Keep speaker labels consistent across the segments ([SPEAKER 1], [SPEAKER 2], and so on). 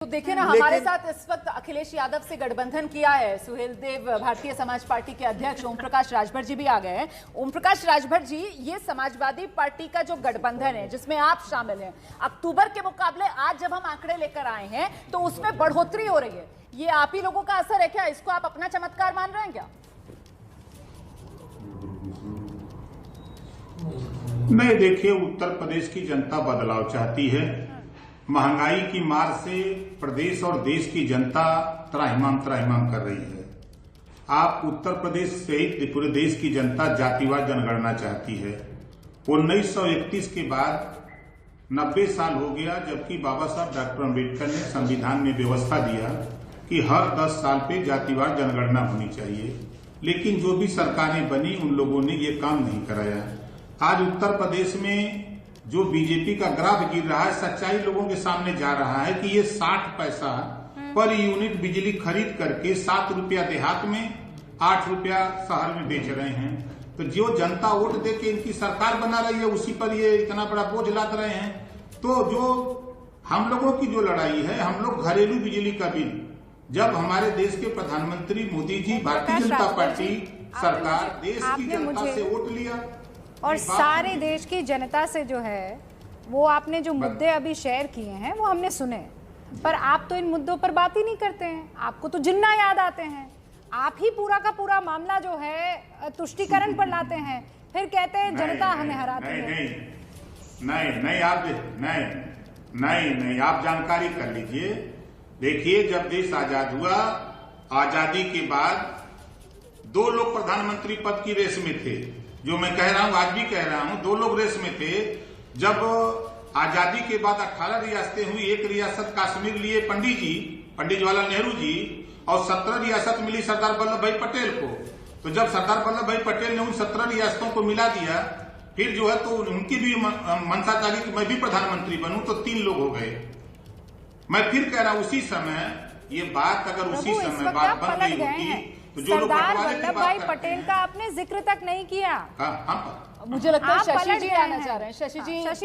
[SPEAKER 1] तो देखिए ना, हमारे साथ इस वक्त अखिलेश यादव से गठबंधन किया है सुहेल देव, भारतीय समाज पार्टी के अध्यक्ष ओम प्रकाश राजभर जी भी आ गए हैं। ओम प्रकाश राजभर जी, ये समाजवादी पार्टी का जो गठबंधन है जिसमें आप शामिल हैं, अक्टूबर के मुकाबले आज जब हम आंकड़े लेकर आए हैं तो उसमें बढ़ोतरी हो रही है। ये आप ही लोगों का असर है क्या? इसको आप अपना चमत्कार मान रहे हैं क्या?
[SPEAKER 2] नहीं, देखिए, उत्तर प्रदेश की जनता बदलाव चाहती है। महंगाई की मार से प्रदेश और देश की जनता त्राहिमाम कर रही है। आप उत्तर प्रदेश सहित पूरे देश की जनता जातिवार जनगणना चाहती है। 1931 के बाद 90 साल हो गया, जबकि बाबा साहब डॉक्टर अम्बेडकर ने संविधान में व्यवस्था दिया कि हर 10 साल पे जातिवार जनगणना होनी चाहिए, लेकिन जो भी सरकारें बनी उन लोगों ने ये काम नहीं कराया। आज उत्तर प्रदेश में जो बीजेपी का ग्राफ गिर रहा है, सच्चाई लोगों के सामने जा रहा है कि ये 60 पैसा पर यूनिट बिजली खरीद करके 7 रुपया देहात में, 8 रुपया शहर में बेच रहे हैं। तो जो जनता वोट दे के इनकी सरकार बना रही है, उसी पर ये इतना बड़ा बोझ लाद रहे हैं। तो जो हम लोगों की जो लड़ाई है, हम लोग घरेलू बिजली का बिल, जब हमारे देश के प्रधानमंत्री मोदी जी, भारतीय जनता पार्टी सरकार देश की जनता से वोट लिया
[SPEAKER 3] और सारे देश की जनता से जो है वो आपने जो मुद्दे अभी शेयर किए हैं वो हमने सुने, पर आप तो इन मुद्दों पर बात ही नहीं करते हैं। आपको तो जिन्ना याद आते हैं। आप ही पूरा का पूरा मामला जो है तुष्टीकरण पर लाते हैं, फिर कहते हैं जनता हमें हराती है।
[SPEAKER 2] नहीं, आप जानकारी कर लीजिए। देखिए, जब देश आजाद हुआ, आजादी के बाद 2 लोग प्रधानमंत्री पद की रेस में थे। जो मैं कह रहा हूं, आज भी कह रहा हूं, 2 लोग रेस में थे। जब आजादी के बाद 18 रियासतें हुई, एक रियासत कश्मीर लिए पंडित जवाहरलाल नेहरू जी, और 17 रियासत मिली सरदार वल्लभ भाई पटेल को। तो जब सरदार वल्लभ भाई पटेल ने उन 17 रियासतों को मिला दिया, फिर जो है तो उनकी भी मंशा था कि मैं भी प्रधानमंत्री बनूं, तो 3 लोग हो गए। मैं फिर कह रहा हूं, उसी समय ये बात अगर उसी समय बात बन गई होती तो जो लोग
[SPEAKER 3] सरदार वल्लभ भाई पटेल का आपने जिक्र तक नहीं किया।
[SPEAKER 1] मुझे लगता है शशि जी आना चाह रहे हैं। शशि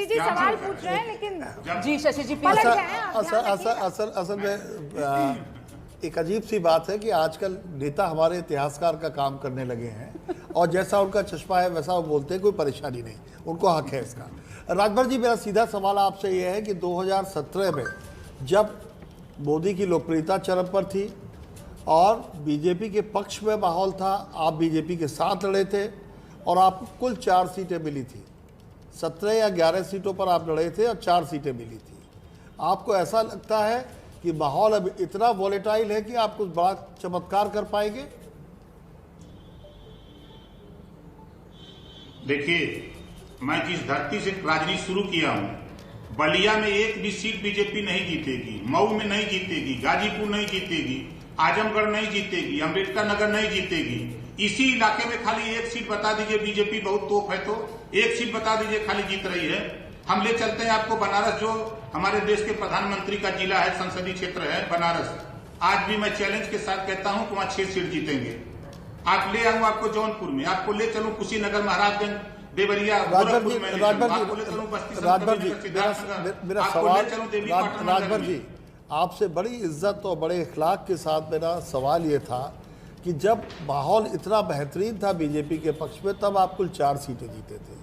[SPEAKER 1] जी सवाल पूछ रहे हैं, लेकिन जी शशि जी पलट गए हैं।
[SPEAKER 4] असल में एक अजीब सी बात है कि आजकल नेता हमारे इतिहासकार का काम करने लगे हैं, और जैसा उनका चश्मा है वैसा वो बोलते हैं, कोई परेशानी नहीं, उनको हक है इसका। राजभर जी, मेरा सीधा सवाल आपसे यह है कि 2017 में जब मोदी की लोकप्रियता चरम पर थी और बीजेपी के पक्ष में माहौल था, आप बीजेपी के साथ लड़े थे और आपको कुल 4 सीटें मिली थी। 17 या 11 सीटों पर आप लड़े थे और 4 सीटें मिली थी। आपको ऐसा लगता है कि माहौल अब इतना वॉलेटाइल है कि आप कुछ बड़ा चमत्कार कर पाएंगे?
[SPEAKER 2] देखिए, मैं जिस धरती से राजनीति शुरू किया हूं, बलिया में एक भी सीट बीजेपी नहीं जीतेगी, मऊ में नहीं जीतेगी, गाजीपुर नहीं जीतेगी, आजमगढ़ नहीं जीतेगी, अंबेडकर नगर नहीं जीतेगी। इसी इलाके में खाली एक सीट बता दीजिए, बीजेपी बहुत तोप है तो एक सीट बता दीजिए खाली जीत रही है। हम ले चलते हैं आपको बनारस, जो हमारे देश के प्रधानमंत्री का जिला है, संसदीय क्षेत्र है बनारस। आज भी मैं चैलेंज के साथ कहता हूं कि वहां 6 सीट जीतेंगे। आप ले आऊं आपको जौनपुर में, आपको ले चलूं कुशीनगर, महाराजगंज, देवरिया,
[SPEAKER 4] राजभर जी, आपसे बड़ी इज्जत और बड़े इखलाक के साथ मेरा सवाल ये था कि जब माहौल इतना बेहतरीन था बीजेपी के पक्ष में, तब आप कुल 4 सीटें जीते थे।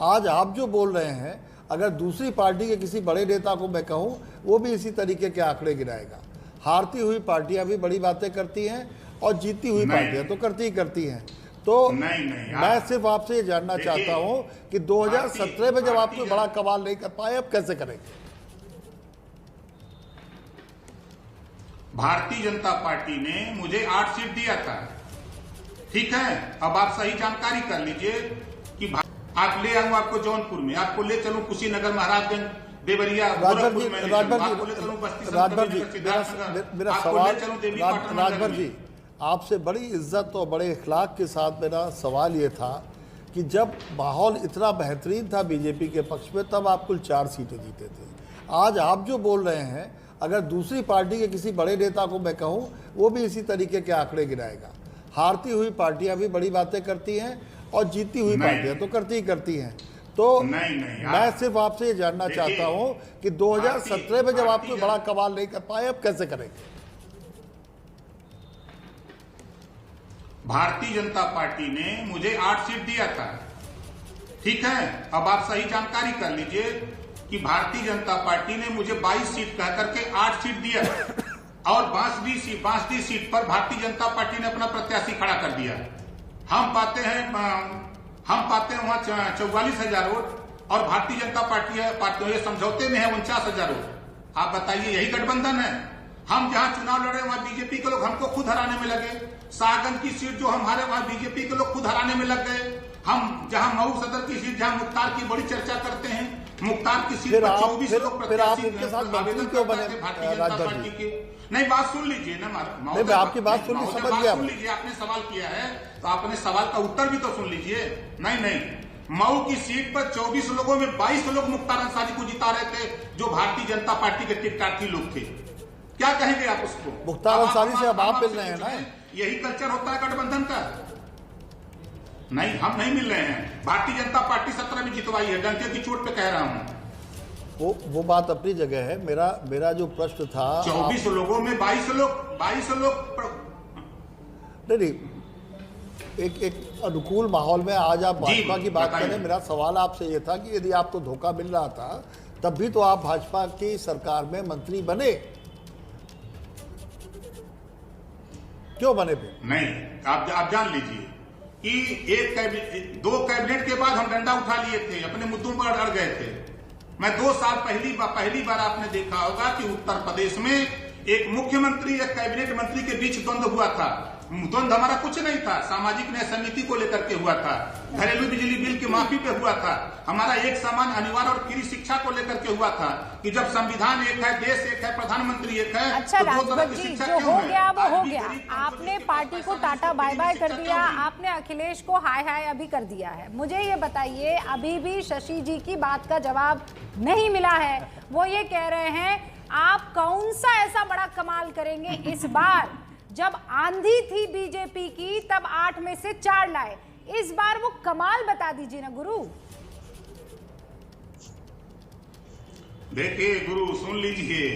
[SPEAKER 4] आज आप जो बोल रहे हैं, अगर दूसरी पार्टी के किसी बड़े नेता को मैं कहूं, वो भी इसी तरीके के आंकड़े गिराएगा। हारती हुई पार्टियां भी बड़ी बातें करती हैं और जीती हुई पार्टियां तो करती हैं। तो मैं सिर्फ आपसे ये जानना चाहता हूं कि 2017 में जब आप कोई बड़ा कमाल नहीं कर पाए, अब कैसे करेंगे?
[SPEAKER 2] भारतीय जनता पार्टी ने मुझे 8 सीट दिया था, ठीक है। अब आप सही जानकारी कर लीजिए कि आप ले आऊं आपको जौनपुर में, आपको ले चलूं कुशीनगर, महाराजगंज, देवरिया,
[SPEAKER 4] राजभर जी, आपसे बड़ी इज्जत और बड़े इखलाक के साथ मेरा सवाल ये था कि जब माहौल इतना बेहतरीन था बीजेपी के पक्ष में, तब आप कुल 4 सीटें जीते थे। आज आप जो बोल रहे हैं, अगर दूसरी पार्टी के किसी बड़े नेता को मैं कहूं, वो भी इसी तरीके के आंकड़े गिराएगा। हारती हुई पार्टियां भी बड़ी बातें करती हैं और जीती हुई पार्टियां तो करती हैं। तो
[SPEAKER 2] नहीं,
[SPEAKER 4] मैं सिर्फ आपसे ये जानना चाहता हूं कि 2017 में जब आप कोई बड़ा कमाल नहीं कर पाए, अब कैसे करेंगे?
[SPEAKER 2] भारतीय जनता पार्टी ने मुझे 8 सीट दिया था, ठीक है। अब आप सही जानकारी कर लीजिए कि भारतीय जनता पार्टी ने मुझे 22 सीट कह करके 8 सीट दिया और 22 सीट पर भारतीय जनता पार्टी ने अपना प्रत्याशी खड़ा कर दिया। हम पाते हैं वहां 44,000 वोट और भारतीय जनता पार्टी समझौते में है 49,000 वोट। आप बताइए, यही गठबंधन है? हम जहां चुनाव लड़े वहां बीजेपी के लोग हमको खुद हराने में लगे। सागन की सीट जो हमारे वहां बीजेपी के लोग खुद हराने में लग गए। हम जहां मऊ सदर की सीट, जहां मुख्तार की बड़ी चर्चा करते हैं, मुख्तार की सीट पर 24 लोग प्रत्याशी
[SPEAKER 4] आवेदन क्यों बने
[SPEAKER 2] भारतीय जनता पार्टी के? नहीं, बात सुन लीजिए ना,
[SPEAKER 4] मैं आपकी बात सुन समझ गया।
[SPEAKER 2] सुन लीजिए, आपने सवाल किया है तो आपने सवाल का उत्तर भी तो सुन लीजिए। नहीं, मऊ की सीट पर 24 लोगों में 22 लोग मुख्तार अंसारी को जिता रहे थे, जो भारतीय जनता पार्टी के टिकटार्थी लोग थे। क्या कहेंगे आप उसको?
[SPEAKER 4] मुख्तार अंसारी से अब आप मिल रहे हैं ना?
[SPEAKER 2] यही कल्चर होता है गठबंधन का। नहीं, हम नहीं मिल रहे हैं। भारतीय जनता पार्टी 17 में जितवाई है, डंके की चोट पे कह रहा हूं।
[SPEAKER 4] वो बात अपनी जगह है। मेरा जो प्रश्न था,
[SPEAKER 2] 24 लोगों में 22 लोग
[SPEAKER 4] नहीं, एक अनुकूल माहौल में आज आप भाजपा की बात करें। मेरा सवाल आपसे ये था कि यदि आपको धोखा मिल रहा था तब भी तो आप भाजपा की सरकार में मंत्री बने, क्यों बने फिर?
[SPEAKER 2] नहीं, आप जान लीजिए कि 2 कैबिनेट के बाद हम डंडा उठा लिए थे, अपने मुद्दों पर अड़ गए थे। मैं 2 साल पहली बार आपने देखा होगा कि उत्तर प्रदेश में एक मुख्यमंत्री एक कैबिनेट मंत्री के बीच द्वंद्व हुआ था। द्वंद्व हमारा कुछ नहीं था, सामाजिक न्याय समिति को लेकर के हुआ था, घरेलू बिजली बिल की माफी पे हुआ था, हमारा एक समान अनिवार्य और फ्री शिक्षा को लेकर के हुआ था कि जब संविधान एक है, देश एक है, प्रधानमंत्री एक है।
[SPEAKER 3] अच्छा
[SPEAKER 2] तो
[SPEAKER 3] राजभर जी, जो हो गया वो हो गया। आपने पार्टी को टाटा बाय बाय कर दिया, आपने अखिलेश को हाय हाय अभी कर दिया है। मुझे ये बताइए, अभी भी शशि जी की बात का जवाब नहीं मिला है। वो ये कह रहे हैं आप कौन सा ऐसा बड़ा कमाल करेंगे इस बार? जब आंधी थी बीजेपी की तब 8 में से 4 लाए, इस बार वो कमाल बता दीजिए ना गुरु।
[SPEAKER 2] देखिए गुरु, सुन लीजिए,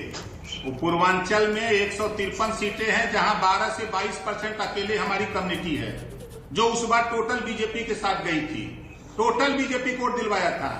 [SPEAKER 2] पूर्वांचल में 153 सीटें हैं जहां 12 से 22% अकेले हमारी कम्युनिटी है, जो उस बार टोटल बीजेपी के साथ गई थी। टोटल बीजेपी को दिलवाया था।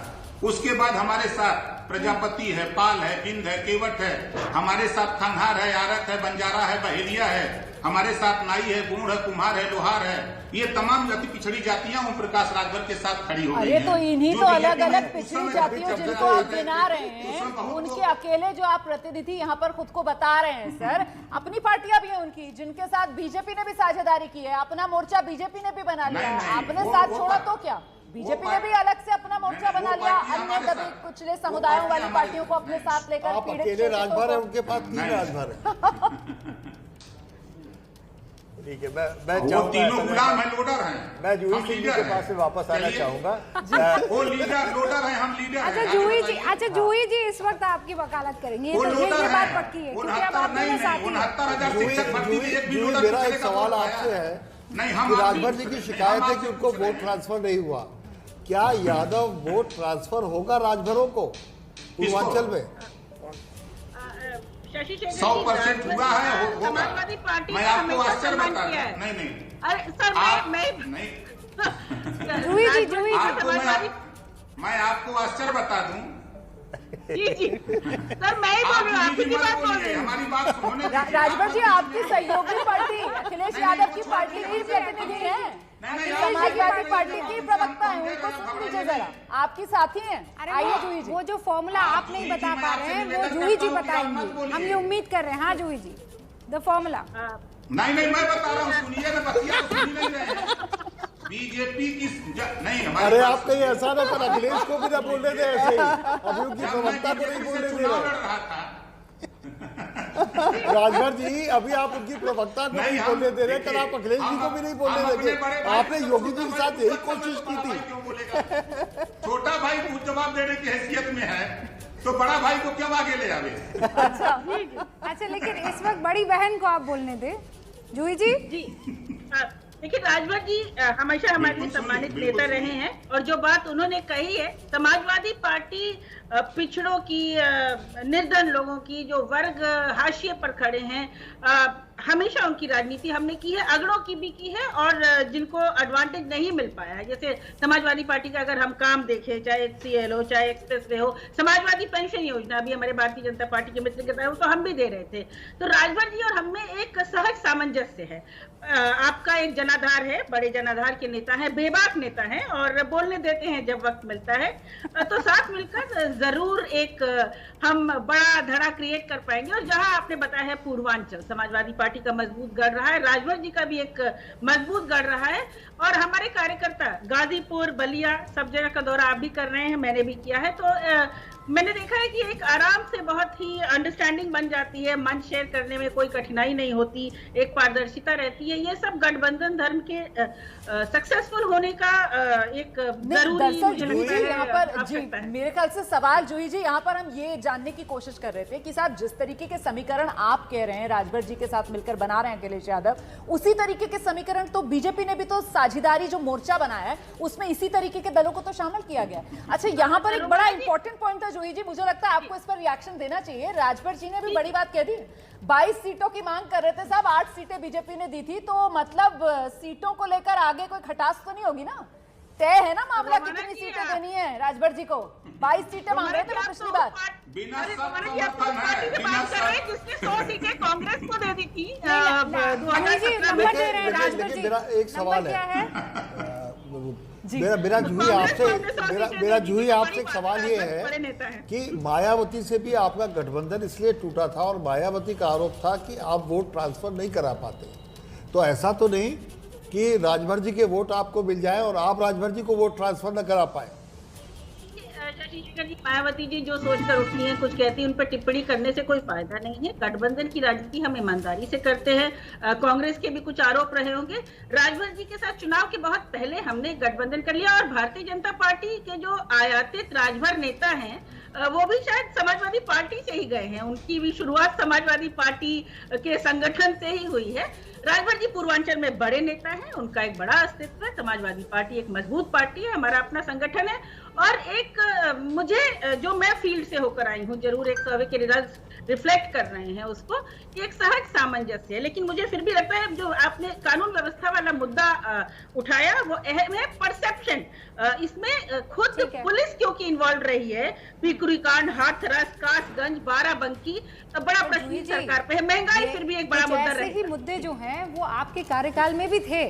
[SPEAKER 2] उसके बाद हमारे साथ प्रजापति है, पाल है, बिंद है, केवट है, हमारे साथ खंघार है, आरक है, बंजारा है, बहेलिया है, हमारे साथ नाई है, गूढ़ है, कुम्हार है, लोहार है। ये तमाम अति पिछड़ी जातियां ओम प्रकाश राजभर के साथ खड़ी हो गई हैं।
[SPEAKER 1] अरे तो इन्हीं तो अलग अलग पिछड़ी जातियों जिनको आप गिना रहे हैं, उनके अकेले जो आप प्रतिनिधि यहाँ पर खुद को बता रहे हैं सर, अपनी पार्टियां भी हैं उनकी जिनके साथ बीजेपी ने भी साझेदारी की है, अपना मोर्चा बीजेपी ने भी बना लिया है। आपने साथ छोड़ा तो क्या? बीजेपी ने भी अलग से अपना मोर्चा बना लिया, अन्य दबे कुचले समुदायों वाली पार्टियों को अपने साथ लेकर
[SPEAKER 4] आप अकेले राजभर है, उनके पास 3 राजभर है। ठीक है, मैं
[SPEAKER 2] तीनों गुलाम है, लोडर हैं।
[SPEAKER 4] मैं जूही सिंह जी के पास से वापस आना चाहूंगा।
[SPEAKER 2] वो लीडर लोडर है, हम लीडर हैं।
[SPEAKER 3] अच्छा जूही जी इस वक्त आपकी वकालत करेंगे, ये बात पक्की है क्योंकि अब आप दोनों साथी हैं।
[SPEAKER 4] मेरा एक सवाल आपसे है कि राजभर जी की शिकायत है कि उनको वोट ट्रांसफर नहीं हुआ, क्या यादव वोट ट्रांसफर होगा राजभरों को पूर्वांचल में?
[SPEAKER 2] 100% हुआ है, होगा। मैं आपको आश्चर्य बता दूं। नहीं
[SPEAKER 5] अरे सर
[SPEAKER 2] मैं आपको आश्चर्य बता दूं।
[SPEAKER 5] जी सर, मैं ही बोल रही हूँ, आपकी बात बोल रही हूँ।
[SPEAKER 2] हमारी बात सुनने
[SPEAKER 1] राजभर जी, आपकी सहयोगी पार्टी अखिलेश यादव की पार्टी की प्रतिनिधि है, समाजवादी पार्टी की प्रवक्ता है, उनको सुन लीजिए जरा, आपकी साथी हैं। आइए जूही जी,
[SPEAKER 3] वो जो फॉर्मूला आप नहीं बता पा रहे हैं वो जूही जी बताएंगी, हम ये उम्मीद कर रहे हैं। हाँ जूही जी, द फॉर्मूला।
[SPEAKER 2] नहीं मैं बता रहा हूँ, सुनिए ना, बतिया सुन नहीं रहे हैं। बीजेपी की नहीं,
[SPEAKER 4] अरे आप कहीं ऐसा ना कर, अखिलेश को भी ना बोलने दे ऐसे ही, अभी उनकी प्रवक्ता को नहीं बोलने दे रहे। राजभर जी, अभी आप उनकी प्रवक्ता को नहीं बोलने दे रहे, कल आप अखिलेश जी को भी नहीं बोलने देंगे। आपने योगी जी के साथ यही कोशिश की थी।
[SPEAKER 2] छोटा भाई कुछ जवाब देने की हैसियत में है तो बड़ा भाई को क्यों आगे ले आवे?
[SPEAKER 3] अच्छा लेकिन इस वक्त बड़ी बहन को आप बोलने दे। जूही जी
[SPEAKER 5] देखिए राजभर जी हमेशा हमारे लिए सम्मानित नेता रहे हैं और जो बात उन्होंने कही है, समाजवादी पार्टी पिछड़ों की, निर्धन लोगों की, जो वर्ग हाशिए पर खड़े हैं, हमेशा उनकी राजनीति हमने की है, अगड़ों की भी की है, और जिनको एडवांटेज नहीं मिल पाया है, जैसे समाजवादी पार्टी का अगर हम काम देखें, चाहे HCL हो, चाहे एक्सप्रेस हो, समाजवादी पेंशन योजना भी हमारे भारतीय जनता पार्टी के मित्र के तहत, वो तो हम भी दे रहे थे। तो राजभर जी और हम में एक सहज सामंजस्य है। आपका एक जनाधार है, बड़े जनाधार के नेता हैं, बेबाक नेता हैं और बोलने देते हैं जब वक्त मिलता है, तो साथ मिलकर जरूर एक हम बड़ा धड़ा क्रिएट कर पाएंगे। और जहां आपने बताया है पूर्वांचल, समाजवादी पार्टी का मजबूत गढ़ रहा है, राजभर जी का भी एक मजबूत गढ़ रहा है, और हमारे कार्यकर्ता गाजीपुर, बलिया, सब जगह का दौरा आप भी कर रहे हैं, मैंने भी किया है, तो मैंने देखा है कि एक आराम से बहुत ही अंडरस्टैंडिंग बन जाती है, मंच शेयर करने में कोई कठिनाई नहीं होती, एक पारदर्शिता रहती है। ये सब गठबंधन धर्म के सक्सेसफुल होने का एक जरूरी
[SPEAKER 1] दरअसल जूही जी यहाँ पर
[SPEAKER 5] आवश्यकता है।
[SPEAKER 1] मेरे ख्याल से सवाल जूही जी यहाँ पर हम ये जानने की कोशिश कर रहे थे कि साहब जिस तरीके के समीकरण आप कह रहे हैं राजभर जी के साथ मिलकर बना रहे हैं अखिलेश यादव, उसी तरीके के समीकरण तो बीजेपी ने भी तो साझेदारी जो मोर्चा बनाया है उसमें इसी तरीके के दलों को तो शामिल किया गया। अच्छा, यहाँ पर एक बड़ा इंपॉर्टेंट पॉइंट था जूही जी, मुझे लगता है आपको इस पर रिएक्शन देना चाहिए। राजभर जी ने भी बड़ी बात कह दी, 22 सीटों की मांग कर रहे थे साहब, 8 सीटें बीजेपी ने दी थी, तो मतलब सीटों को लेकर आगे कोई खटास तो नहीं होगी ना? तय है ना मामला, कितनी सीटें देनी है राजभर जी को? 22 सीटें मांग रहे थे ना पिछली बार।
[SPEAKER 2] बिना
[SPEAKER 5] अरे
[SPEAKER 2] शर्त
[SPEAKER 5] रमन जी,
[SPEAKER 2] का
[SPEAKER 5] आप तो
[SPEAKER 2] मतलब
[SPEAKER 5] पार्टी
[SPEAKER 2] है,
[SPEAKER 5] से
[SPEAKER 2] बिना
[SPEAKER 5] बात कर रहे हैं
[SPEAKER 2] शर्त।
[SPEAKER 5] जिसने 100 सीटें कांग्रेस को दे दी थी
[SPEAKER 3] जूही जी,
[SPEAKER 5] 2017
[SPEAKER 3] नंबर दे रहे हैं राजभर
[SPEAKER 4] लेकिन
[SPEAKER 3] जी।
[SPEAKER 4] मेरा एक सवाल
[SPEAKER 3] नंबर क्या
[SPEAKER 4] है। मेरा जूही
[SPEAKER 5] कांग्रेस
[SPEAKER 4] आपसे
[SPEAKER 5] कांग्रेस
[SPEAKER 4] मेरा जूही
[SPEAKER 5] बड़ी
[SPEAKER 4] आपसे एक
[SPEAKER 5] बात
[SPEAKER 4] सवाल
[SPEAKER 5] है,
[SPEAKER 4] ये
[SPEAKER 5] बड़े
[SPEAKER 4] है
[SPEAKER 5] नेता हैं।
[SPEAKER 4] कि मायावती से भी आपका गठबंधन इसलिए टूटा था और मायावती का आरोप था कि आप वोट ट्रांसफर नहीं करा पाते, तो ऐसा तो नहीं कि राजभर जी के वोट आपको मिल जाए और आप राजभर जी को वोट ट्रांसफर न करा पाए?
[SPEAKER 5] शशि शेखर जी, मायावती जी जो सोचकर उठी हैं, कुछ कहती हैं, उन पर टिप्पणी करने से कोई फायदा नहीं है। गठबंधन की राजनीति हम ईमानदारी से करते हैं। कांग्रेस के भी कुछ आरोप रहे होंगे, राजभर जी के साथ चुनाव के बहुत पहले हमने गठबंधन कर लिया, और भारतीय जनता पार्टी के जो आयातित राजभर नेता हैं वो भी शायद समाजवादी पार्टी से ही गए हैं, उनकी भी शुरुआत समाजवादी पार्टी के संगठन से ही हुई है। राजभर जी पूर्वांचल में बड़े नेता हैं, उनका एक बड़ा अस्तित्व है, समाजवादी पार्टी एक मजबूत पार्टी है, हमारा अपना संगठन है, और एक मुझे जो मैं फील्ड से होकर आई हूँ, जरूर एक सर्वे के रिजल्ट रिफ्लेक्ट कर रहे हैं उसको, एक सहज सामंजस्य है। लेकिन मुझे फिर भी लगता है जो आपने कानून व्यवस्था वाला मुद्दा उठाया वो अहम है, परसेप्शन। इसमें खुद पुलिस क्योंकि इन्वॉल्व रही है, पिकुरी कांड, हाथरस, कासगंज, बाराबंकी, बड़ा प्रश्न सरकार पे है, महंगाई फिर भी एक बड़ा मुद्दा
[SPEAKER 3] ऐसे ही
[SPEAKER 5] रहेगा।
[SPEAKER 3] मुद्दे जो हैं वो आपके कार्यकाल में भी थे।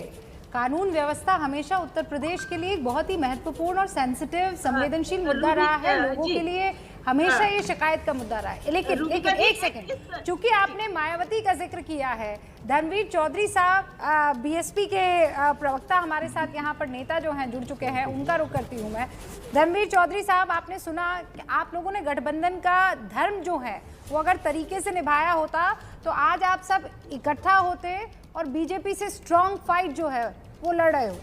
[SPEAKER 3] कानून व्यवस्था हमेशा उत्तर प्रदेश के लिए एक बहुत ही महत्वपूर्ण और सेंसिटिव, संवेदनशील मुद्दा रहा है, लोगों के लिए हमेशा ये शिकायत का मुद्दा रहा है। लेकिन एक सेकंड, चूंकि आपने मायावती का जिक्र किया है, धर्मवीर चौधरी साहब बीएसपी के प्रवक्ता हमारे साथ यहाँ पर नेता जो हैं जुड़ चुके हैं, उनका रुख करती हूँ मैं। धर्मवीर चौधरी साहब, आपने सुना कि आप लोगों ने गठबंधन का धर्म जो है वो अगर तरीके से निभाया होता तो आज आप सब इकट्ठा होते और बीजेपी से स्ट्रॉन्ग फाइट जो है वो लड़ रहे हो।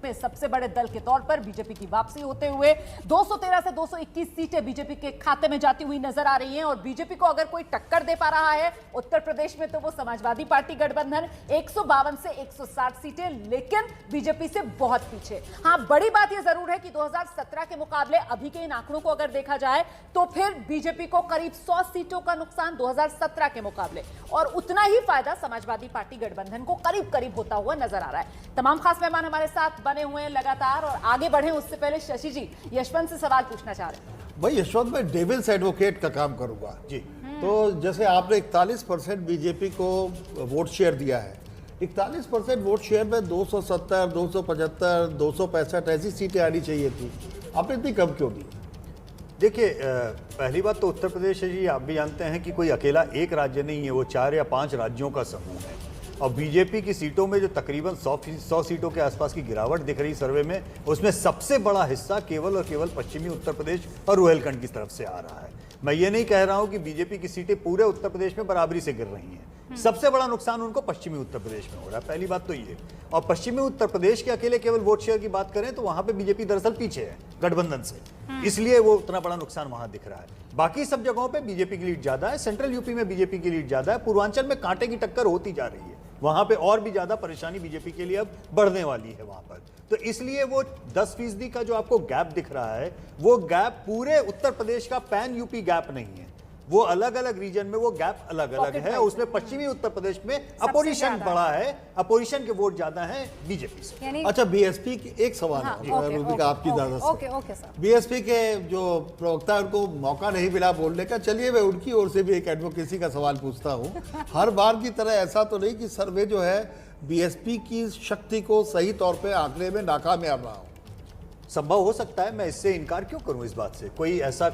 [SPEAKER 1] में सबसे बड़े दल के तौर पर बीजेपी की वापसी होते हुए 213 से 221 सीटें बीजेपी के खाते में जाती हुई नजर आ रही हैं, और बीजेपी को अगर कोई टक्कर दे पा रहा है उत्तर प्रदेश में तो वो समाजवादी पार्टी गठबंधन, 152 से 160 सीटें, लेकिन बीजेपी से बहुत पीछे। हाँ, बड़ी बात यह जरूर है कि 2017 के मुकाबले अभी के इन आंकड़ों को अगर देखा जाए तो फिर बीजेपी को करीब 100 सीटों का नुकसान 2017 के मुकाबले, और उतना ही फायदा समाजवादी पार्टी गठबंधन को करीब करीब होता हुआ नजर आ रहा है। तमाम खास मेहमान हमारे साथ बने हुए हैं लगातार, और आगे बढ़े उससे पहले शशि जी यशवंत से सवाल पूछना चाह रहे हैं।
[SPEAKER 4] भाई यशवंत, मैं डेविल्स एडवोकेट का काम करूंगा जी। तो जैसे आपने 41% बीजेपी को वोट शेयर दिया है, 41% वोट शेयर में 270, 275, 265 ऐसी सीटें आनी चाहिए थी, आपने इतनी कम क्यों दी?
[SPEAKER 6] देखिए, पहली बात तो उत्तर प्रदेश जी आप भी जानते हैं कि कोई अकेला एक राज्य नहीं है, वो 4 या 5 राज्यों का समूह है, और बीजेपी की सीटों में जो तकरीबन 100 सीटों के आसपास की गिरावट दिख रही सर्वे में, उसमें सबसे बड़ा हिस्सा केवल और केवल पश्चिमी उत्तर प्रदेश और रुहेलखंड की तरफ से आ रहा है। मैं ये नहीं कह रहा हूं कि बीजेपी की सीटें पूरे उत्तर प्रदेश में बराबरी से गिर रही हैं, सबसे बड़ा नुकसान उनको पश्चिमी उत्तर प्रदेश में हो रहा है, पहली बात तो ये। और पश्चिमी उत्तर प्रदेश के अकेले केवल वोट शेयर की बात करें तो वहां पे बीजेपी दरअसल पीछे है गठबंधन से, इसलिए वो उतना बड़ा नुकसान वहां दिख रहा है। बाकी सब जगहों पे बीजेपी की लीड ज्यादा है, सेंट्रल यूपी में बीजेपी की लीड ज्यादा है, पूर्वांचल में कांटे की टक्कर होती जा रही है, वहां पे और भी ज्यादा परेशानी बीजेपी के लिए अब बढ़ने वाली है वहां पर। तो इसलिए वो 10% का जो आपको गैप दिख रहा है, वो गैप पूरे उत्तर प्रदेश का पैन यूपी गैप नहीं है, वो अलग अलग रीजन में वो गैप अलग अलग है। उसमें पश्चिमी उत्तर प्रदेश में अपोजिशन बड़ा है, अपोजिशन के वोट ज्यादा हैं बीजेपी से।
[SPEAKER 4] अच्छा, बीएसपी की एक सवाल
[SPEAKER 3] हाँ,
[SPEAKER 4] है रूबिका आपकी इजाजत से।
[SPEAKER 3] Okay sir.
[SPEAKER 4] बीएसपी के जो प्रवक्ता है उनको मौका नहीं मिला बोलने का, चलिए मैं उनकी ओर से भी एक एडवोकेसी का सवाल पूछता हूँ। हर बार की तरह ऐसा तो नहीं कि सर्वे जो है बीएसपी की शक्ति को सही तौर पे आंकड़े में नाकामयाब रहा हो?
[SPEAKER 6] संभव हो सकता है, मैं इससे इनकार क्यों करूं इस बात से। कोई ऐसा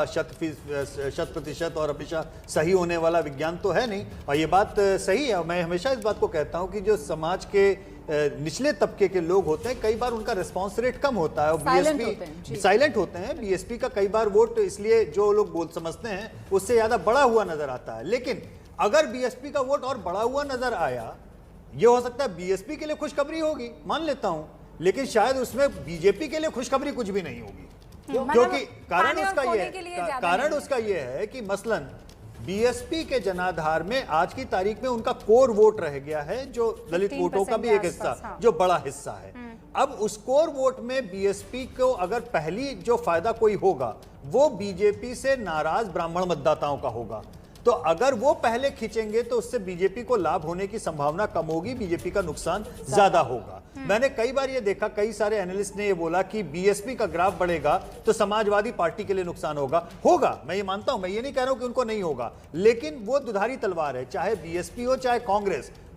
[SPEAKER 6] 100% और हमेशा सही होने वाला विज्ञान तो है नहीं, और ये बात सही है। मैं हमेशा इस बात को कहता हूं कि जो समाज के निचले तबके के लोग होते हैं, कई बार उनका रिस्पॉन्स रेट कम होता है और बीएसपी साइलेंट होते हैं। बीएसपी का कई बार वोट इसलिए जो लोग बोल समझते हैं उससे ज्यादा बढ़ा हुआ नजर आता है। लेकिन अगर बीएसपी का वोट और बढ़ा हुआ नजर आया, ये हो सकता है बीएसपी के लिए खुशखबरी होगी, मान लेता हूं, लेकिन शायद उसमें बीजेपी के लिए खुशखबरी कुछ भी नहीं होगी, क्योंकि कारण उसका ये है कि मसलन बीएसपी के जनाधार में आज की तारीख में उनका कोर वोट रह गया है, जो दलित वोटों का भी एक हिस्सा, जो बड़ा हिस्सा है। अब उस कोर वोट में बीएसपी को अगर पहली जो फायदा कोई होगा वो बीजेपी से नाराज ब्राह्मण मतदाताओं का होगा। तो अगर वो पहले खींचेंगे तो उससे बीजेपी को लाभ होने की संभावना कम होगी, बीजेपी का नुकसान ज्यादा होगा। मैंने कई बार ये देखा, कई सारे एनालिस्ट ने ये बोला कि बीएसपी का ग्राफ बढ़ेगा तो समाजवादी पार्टी के लिए नुकसान होगा। मैं ये मानता हूं, मैं ये नहीं कह रहा हूं कि उनको नहीं होगा, लेकिन वो दुधारी तलवार है, चाहे बीएसपी हो चाहे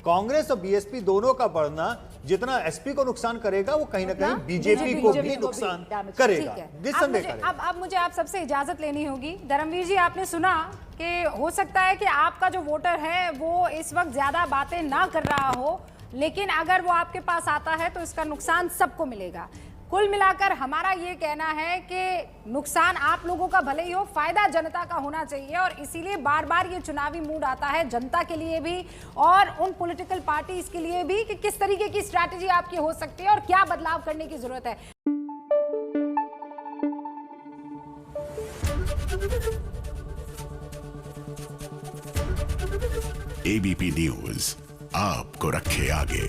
[SPEAKER 6] कांग्रेस और बीएसपी दोनों का बढ़ना जितना एसपी को नुकसान करेगा, वो कहीं ना कहीं बीजेपी को भी नुकसान करेगा, निस्संदेह करेगा।
[SPEAKER 3] अब मुझे आप सबसे इजाजत लेनी होगी। धर्मवीर जी, आपने सुना कि हो सकता है कि आपका जो वोटर है वो इस वक्त ज्यादा बातें ना कर रहा हो, लेकिन अगर वो आपके पास आता है तो इसका नुकसान सबको मिलेगा। कुल मिलाकर हमारा ये कहना है कि नुकसान आप लोगों का भले ही हो, फायदा जनता का होना चाहिए, और इसीलिए बार बार ये चुनावी मूड आता है जनता के लिए भी और उन पॉलिटिकल पार्टीज के लिए भी कि किस तरीके की स्ट्रैटेजी आपकी हो सकती है और क्या बदलाव करने की जरूरत है।
[SPEAKER 7] एबीपी न्यूज आपको रखे आगे।